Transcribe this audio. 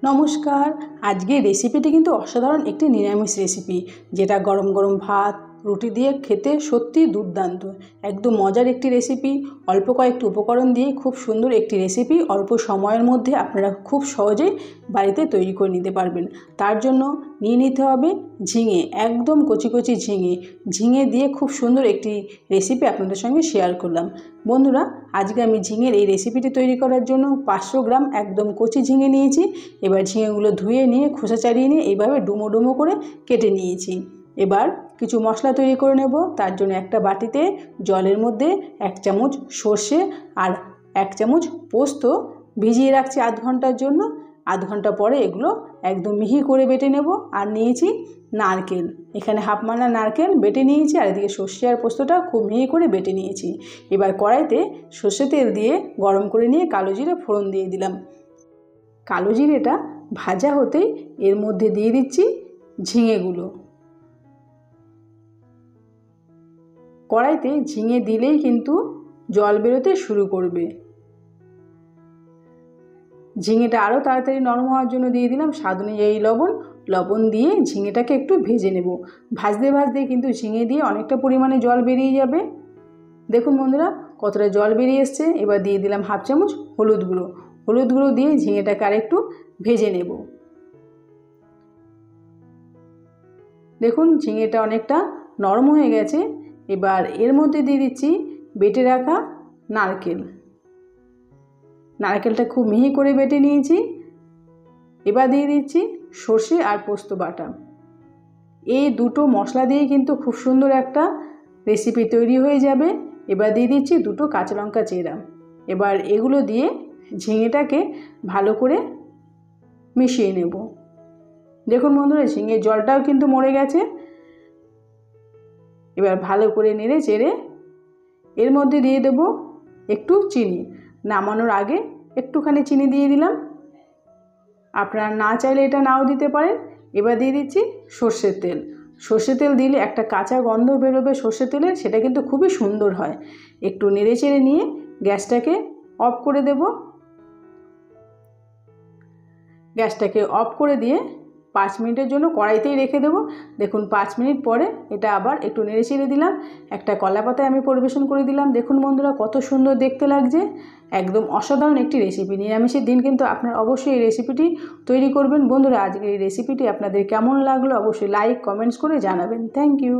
নমস্কার। আজকের রেসিপিটি কিন্তু অসাধারণ একটি নিরামিষ রেসিপি, যেটা গরম গরম ভাত রুটি দিয়ে খেতে সত্যি দুর্দান্ত। একদম মজার একটি রেসিপি, অল্প কয়েকটি উপকরণ দিয়ে খুব সুন্দর একটি রেসিপি অল্প সময়ের মধ্যে আপনারা খুব সহজেই বাড়িতে তৈরি করে নিতে পারবেন। তার জন্য নিয়ে নিতে হবে ঝিঙে, একদম কচি কচি ঝিঙে। ঝিঙে দিয়ে খুব সুন্দর একটি রেসিপি আপনাদের সঙ্গে শেয়ার করলাম। বন্ধুরা, আজকে আমি ঝিঙের এই রেসিপিটি তৈরি করার জন্য 500 গ্রাম একদম কচি ঝিঙে নিয়েছি। এবার ঝিঙেগুলো ধুয়ে নিয়ে খোসা ছাড়িয়ে নিয়ে এইভাবে ডুমো ডুমো করে কেটে নিয়েছি। এবার কিছু মশলা তৈরি করে নেব। তার জন্য একটা বাটিতে জলের মধ্যে 1 চামচ সর্ষে আর 1 চামচ পোস্ত ভিজিয়ে রাখছি আধ ঘন্টার জন্য। আধ ঘন্টা পরে এগুলো একদম মিহি করে বেটে নেব। আর নিয়েছি নারকেল, এখানে হাফ মানা নারকেল বেটে নিয়েছি, আর এদিকে সর্ষে আর পোস্তটা খুব মিহি করে বেটে নিয়েছি। এবার কড়াইতে সর্ষে তেল দিয়ে গরম করে নিয়ে কালো জিরে ফোড়ন দিয়ে দিলাম। কালো জিরেটা ভাজা হতেই এর মধ্যে দিয়ে দিচ্ছি ঝিঙেগুলো। কড়াইতে ঝিঙে দিলেই কিন্তু জল বেরোতে শুরু করবে। ঝিঙেটা আরও তাড়াতাড়ি নরম হওয়ার জন্য দিয়ে দিলাম স্বাদ অনুযায়ী লবণ দিয়ে ঝিঙেটাকে একটু ভেজে নেব। ভাজতে ভাজতে কিন্তু ঝিঙে দিয়ে অনেকটা পরিমাণে জল বেরিয়ে যাবে। দেখুন বন্ধুরা, কতটা জল বেরিয়ে এসছে। এবার দিয়ে দিলাম হাফ চামচ হলুদ গুঁড়ো দিয়ে ঝিঙেটাকে আরেকটু ভেজে নেব। দেখুন ঝিঙেটা অনেকটা নরম হয়ে গেছে। এবার এর মধ্যে দিয়ে দিচ্ছি বেটে রাখা নারকেলটা খুব মিহি করে বেটে নিয়েছি। এবার দিয়ে দিচ্ছি সর্ষে আর পোস্ত বাটা। এই দুটো মশলা দিয়ে কিন্তু খুব সুন্দর একটা রেসিপি তৈরি হয়ে যাবে। এবার দিয়ে দিচ্ছি 2 কাঁচা লঙ্কা চেরা। এবার এগুলো দিয়ে ঝিঙেটাকে ভালো করে মিশিয়ে নেব। দেখুন বন্ধুরা, ঝিঙের জলটাও কিন্তু মরে গেছে। এবার ভালো করে নেড়ে চেড়ে এর মধ্যে দিয়ে দেব একটু চিনি। নামানোর আগে একটুখানি চিনি দিয়ে দিলাম, আপনারা না চাইলে এটা নাও দিতে পারেন। এবার দিয়ে দিচ্ছি সর্ষের তেল দিলে একটা কাঁচা গন্ধ বেরোবে সর্ষের তেলের, সেটা কিন্তু খুবই সুন্দর হয়। একটু নেড়ে চেড়ে নিয়ে গ্যাসটাকে অফ করে দেব। গ্যাসটাকে অফ করে দিয়ে 5 মিনিটের জন্য কড়াইতেই রেখে দেবো। দেখুন 5 মিনিট পরে এটা আবার একটু নেড়ে চেড়ে দিলাম। একটা কলা পাতায় আমি পরিবেশন করে দিলাম। দেখুন বন্ধুরা, কত সুন্দর দেখতে লাগছে। একদম অসাধারণ একটি রেসিপি। নিরামিষের দিন কিন্তু আপনারা অবশ্যই এই রেসিপিটি তৈরি করবেন। বন্ধুরা, আজকের এই রেসিপিটি আপনাদের কেমন লাগলো অবশ্যই লাইক কমেন্টস করে জানাবেন। Thank you.